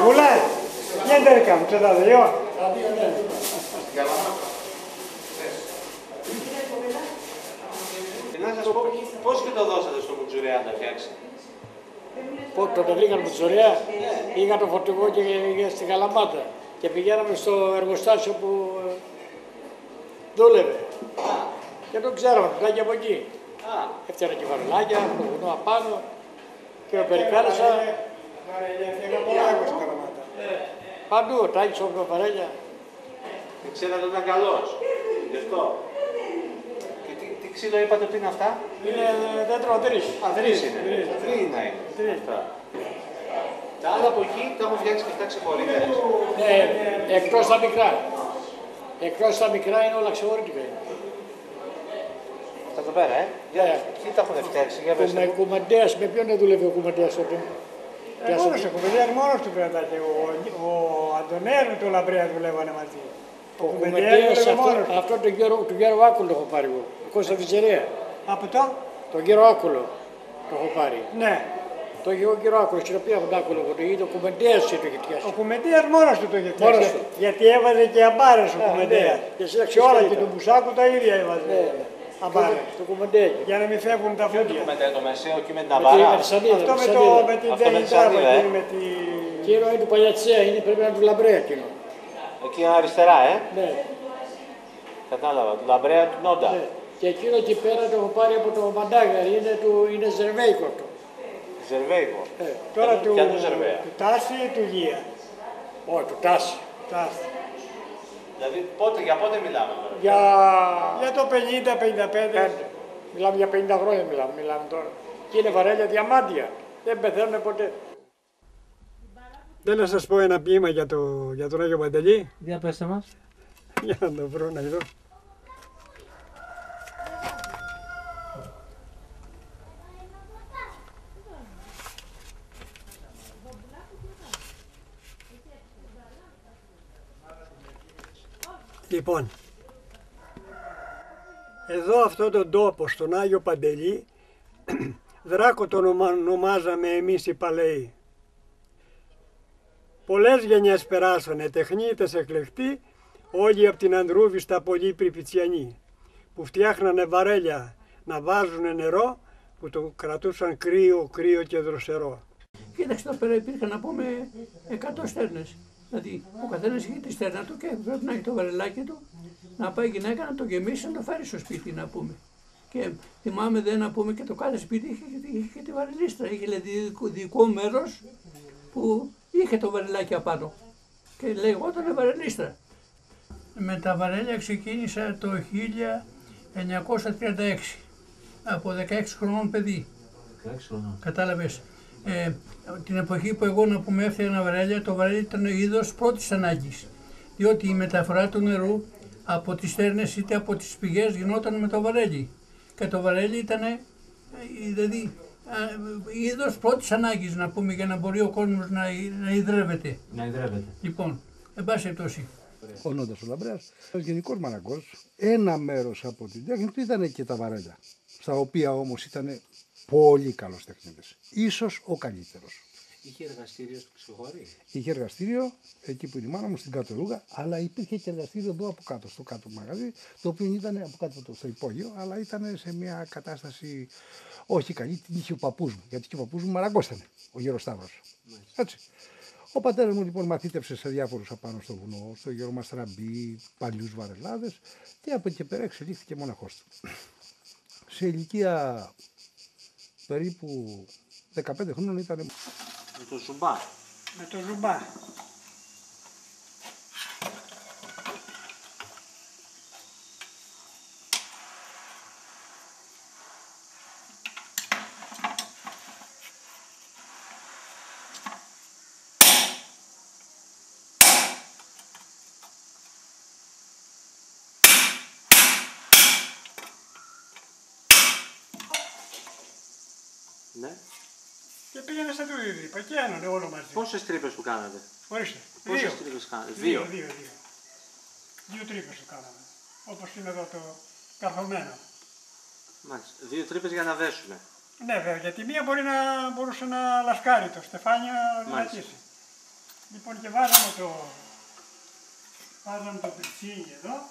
Mulai, niente del campo, c'è dato io. Να σας πω, πώς και το δώσατε στο Μουτζουρέα να τα φτιάξει? Πότε το βρήκαν Μουτζουρέα, είχα το φορτηγό και στην Καλαμάτα και πηγαίναμε στο εργοστάσιο που δούλευε. Και τον ξέραμε, τον και από εκεί. Έφτιανα και βαρελάκια, το βουνό απάνω και ο Περικάρισα. Είχα πολλά εγώ στην Καλαμάτα. Παντού, τάκης όπου βαρέλια. Και ξέρατε ότι ήταν καλός, γι' αυτό. Και τι ξύλο είπατε ότι είναι αυτά? Είναι δέντρο τρεις. Α, τρεις είναι. Τρίνα είναι. Αυτά. Τα άλλα από εκεί τα έχουν φτιάξει και αυτά ξεχωρίτες. Εκτός τα μικρά. Εκτός τα μικρά είναι όλα ξεχωρίτικα. Αυτά εδώ πέρα, τι τα έχουν φτιάξει, για πες. Με κουμαντέας, με ποιον δεν δούλευε ο κουμαντέας τότε? Μόνος ο κουμαντέας μόνος του πρέπει να έχει. Ο Αντωνέας με τον Λαμπρέα δουλεύανε μαζί. Ο κουμαντέας, αυτό τον Γιώργο Άκουλο έχω πάρει εγώ. Ο Κώστας Βυζερέα. Από το? Τον κύριο Άκουλο το έχω πάρει. Ναι. Το είχε ο κύριο Άκουλο, στην οποία τον Άκουλο, το κουμαντέας το είχε φτιάξει. Ο κουμαντέας μόνος του το είχε φτιάξει. Γιατί έβαζε και αμπάρες ο κουμαντέας. Και όλα και του Μπουσάκου τα ίδια έβαζε. Αμπάρες. Το κουμαντέας. Για να μην φεύγουν τα φούτια. Το μεσαίο και με την αμπάρα. Αυτό με την Τελιτάβα εκείνη με τη... Εκείνο είναι του Παλιατσέα, είναι πρέπει να είναι του Λαμπρέα εκείνο. Εκεί αριστερά, Ναι. Κατάλαβα, του Λαμπρέα του Νόντα. Ναι. Και εκείνο εκεί πέρα το έχω πάρει από το Μαντάγαρι, είναι ζερβέικο αυτό. Ζερβέικο. Τώρα του Τάση ή του Γεία? Όχι, του Τάση. Δηλαδή για πότε μιλάμε τώρα? Για το 50-55. Μιλάμε για 50 χρόνια μιλάμε τώρα. Και είναι βαρέλια διαμάντια. Δεν πεθαίνουν ποτέ. Δεν να σας πω ένα ποίημα για τον Άγιο Παντελή. Για πέστε μας. Για να το βρω να δω. Λοιπόν, εδώ αυτό τον τόπο, στον Άγιο Παντελή, Δράκο τον ονομάζαμε εμείς οι παλαιοί. Πολλές γενιές περάσανε, τεχνίτες εκλεκτοί, όλοι από την Ανδρούβιστα πολύ Πριπιτσιανοί, που φτιάχνανε βαρέλια να βάζουνε νερό, που το κρατούσαν κρύο και δροσερό. Κοίταξε, εδώ πέρα υπήρχαν να πούμε 100 στέρνες. Δηλαδή, ο καθένας είχε τη στέρνα του και πρέπει να έχει το βαρελάκι του, να πάει η γυναίκα να το γεμίσει, να το φέρει στο σπίτι, να πούμε. Και θυμάμαι να πούμε και το κάθε σπίτι είχε και τη βαρελίστρα. Είχε δηλαδή δικό μέρος που είχε το βαρελάκι απάνω. Και λεγόταν βαρελίστρα. Με τα βαρέλια ξεκίνησα το 1936, από 16 χρονών παιδί. 16 χρονών. Κατάλαβες. Την εποχή που εγώ να πούμε έφτιανα βαρέλια, το βαρέλι ήταν είδος πρώτης ανάγκης. Διότι η μεταφορά του νερού από τις στέρνες είτε από τις πηγές γινόταν με το βαρέλι. Και το βαρέλι ήταν δηλαδή είδος πρώτης ανάγκης να πούμε για να μπορεί ο κόσμος να ιδρεύεται. Λοιπόν, εν πάση περιπτώσει. Ο Νόντας ο Λαμπρέας, ο γενικός μαναγκός, ένα μέρος από την τέχνη του ήταν και τα βαρέλια, στα οποία όμως ήταν πολύ καλός τεχνίτης, ίσως ο καλύτερος. Είχε εργαστήριο στο Ξεχωρί. Είχε εργαστήριο εκεί που είναι η μάνα μου στην κάτω Ρούγα, αλλά υπήρχε και εργαστήριο εδώ από κάτω, στο κάτω μαγαζί, το οποίο ήταν από κάτω στο υπόγειο, αλλά ήταν σε μια κατάσταση όχι καλή, την είχε ο παππούς μου, γιατί και ο παππούς μου μαραγκός ήταν, ο Γεροσταύρος. Έτσι. Ο πατέρας μου λοιπόν μαθήτευσε σε διάφορους απάνω στο βουνό, στο Γερομαστραμπή, παλιούς βαρελάδες και από εκεί και πέρα εξελίχθηκε μοναχός του. Σε ηλικία περίπου 15 χρόνων ήταν... Με το ζουμπά. Με το ζουμπά. Ναι. Και πήγαινε στα του ίδιου, πακιάνωνε όλο μαζί. Πόσες τρύπες του κάνατε? Ορίστε. Πόσες τρύπες κάνατε? Δύο τρύπες του κάναμε. Όπως είναι εδώ το καθομένο. Μάλιστα. 2 τρύπες για να δέσουμε. Ναι, βέβαια, γιατί μία μπορούσε να λασκάρει το στεφάνι να δυνατήσει. Λοιπόν, και βάζαμε το πριτσίνι εδώ.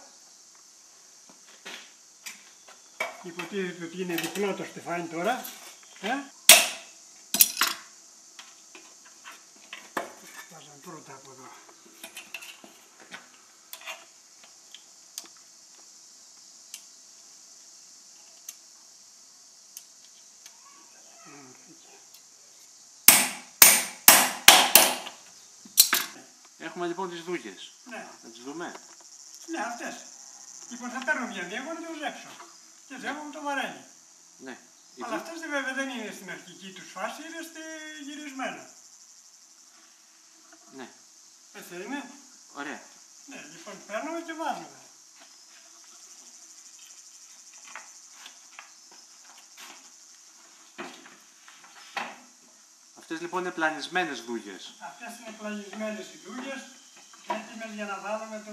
Υποτίθεται ότι είναι διπλό το στεφάνι τώρα. Βάζαμε πρώτα από εδώ. Έχουμε λοιπόν τις δούγες. Ναι. Να τις δούμε. Ναι, αυτές. Λοιπόν, θα παίρνω μία-μία, εγώ να το ζέψω. Και ζεύγω το βαρέλι. Ναι. Αλλά αυτές βέβαια δεν είναι στην αρχική τους φάση, είναι στη γυρισμένα. Ναι. Έτσι είναι. Ωραία. Ναι, λοιπόν, παίρνουμε και βάζουμε. Αυτές λοιπόν είναι πλανισμένες δούγες. Αυτές είναι πλανισμένες οι δούγες, έτοιμες για να βάλουμε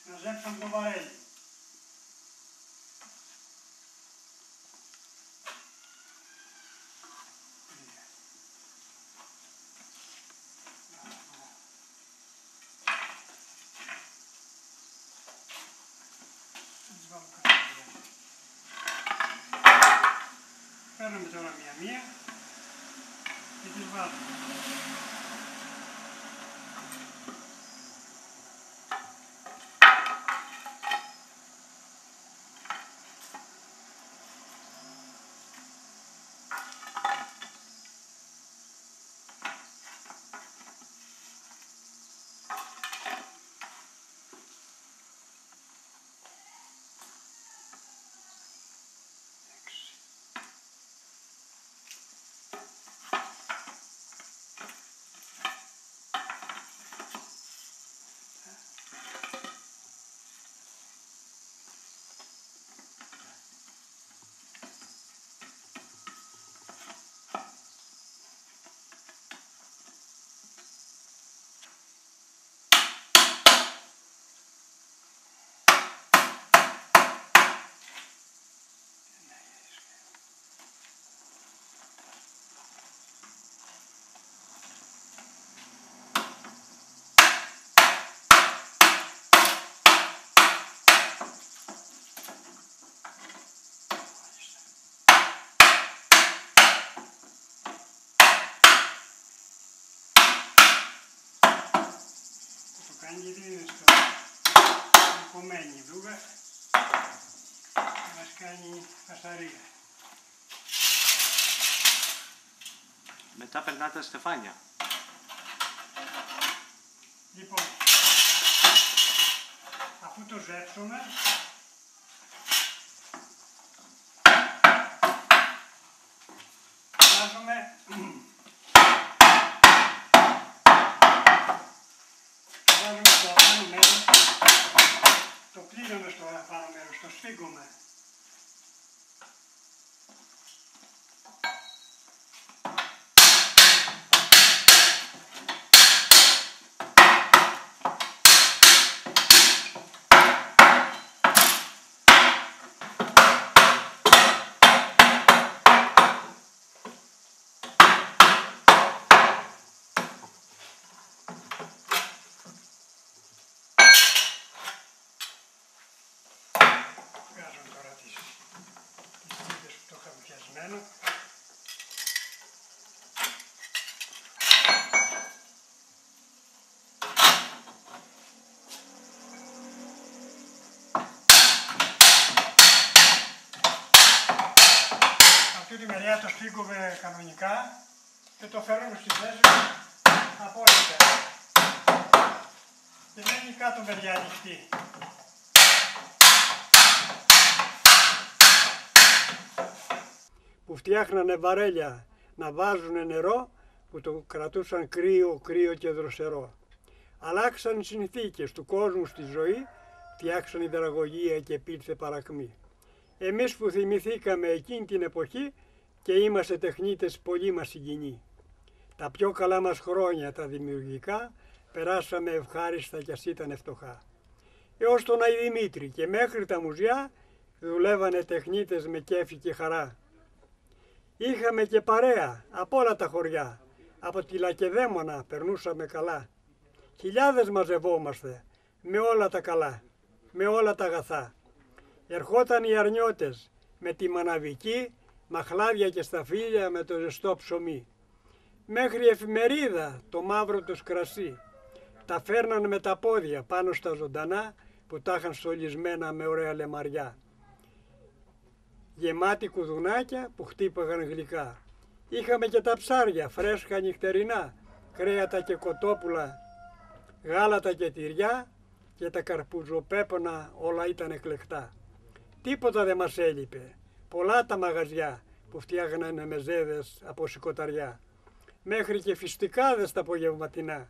να ζέψουμε το βαρέλι. Παίρνουμε τώρα μία-μία και τις βάζουμε. κάνει γιατί είναι κομμένη η δούγα και μας κάνει φασαρία. Μετά περνάτε τα στεφάνια. Λοιπόν, αφού το ζέψουμε, βάζουμε στο απάνω μέρος, το πλήρωνε στο απάνω μέρος, το σφίγγουμε. Βγάζουμε τώρα τις τσίπες που το είχαμε πιασμένο. Αυτή τη μεριά το σφίγγουμε κανονικά και το φέρνουμε στη θέση απόλυτα. Και μένει κάτω μεριά ανοιχτή. Που φτιάχνανε βαρέλια να βάζουν νερό που το κρατούσαν κρύο και δροσερό. Αλλάξαν οι συνθήκες του κόσμου στη ζωή, φτιάξαν υδραγωγεία και επήλθε παρακμή. Εμείς που θυμηθήκαμε εκείνη την εποχή και είμαστε τεχνίτες πολύ μας συγκινεί. Τα πιο καλά μας χρόνια τα δημιουργικά περάσαμε ευχάριστα κι ας ήταν φτωχά. Έως τον Αϊ Δημήτρη και μέχρι τα μουζιά δουλεύανε τεχνίτες με κέφι και χαρά. Είχαμε και παρέα από όλα τα χωριά, από τη Λακεδαίμονα περνούσαμε καλά. Χιλιάδες μαζευόμαστε με όλα τα καλά, με όλα τα αγαθά. Ερχόταν οι αρνιώτες με τη μαναβική, μαχλάδια και σταφύλια με το ζεστό ψωμί. Μέχρι εφημερίδα το μαύρο τους κρασί. Τα φέρναν με τα πόδια πάνω στα ζωντανά που τα είχαν στολισμένα με ωραία λεμαριά. Γεμάτοι κουδουνάκια που χτύπαγαν γλυκά. Είχαμε και τα ψάρια φρέσκα νυχτερινά, κρέατα και κοτόπουλα, γάλατα και τυριά και τα καρπουζοπέπονα όλα ήταν εκλεκτά. Τίποτα δεν μας έλειπε. Πολλά τα μαγαζιά που φτιάχνανε μεζέδες από σηκωταριά. Μέχρι και φιστικάδες τα απογευματινά.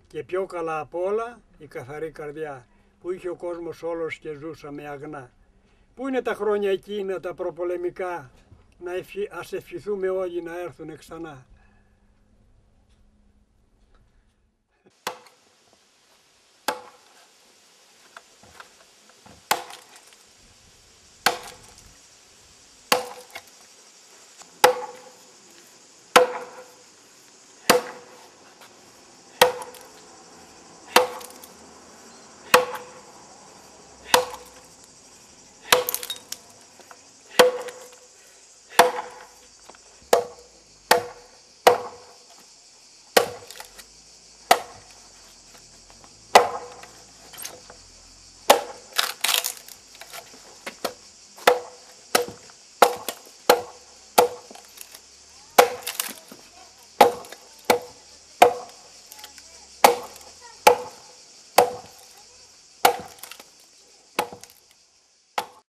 Και πιο καλά απ' όλα η καθαρή καρδιά που είχε ο κόσμος όλος και ζούσαμε αγνά. Πού είναι τα χρόνια εκείνα τα προπολεμικά, ας ευχηθούμε όλοι να έρθουν ξανά.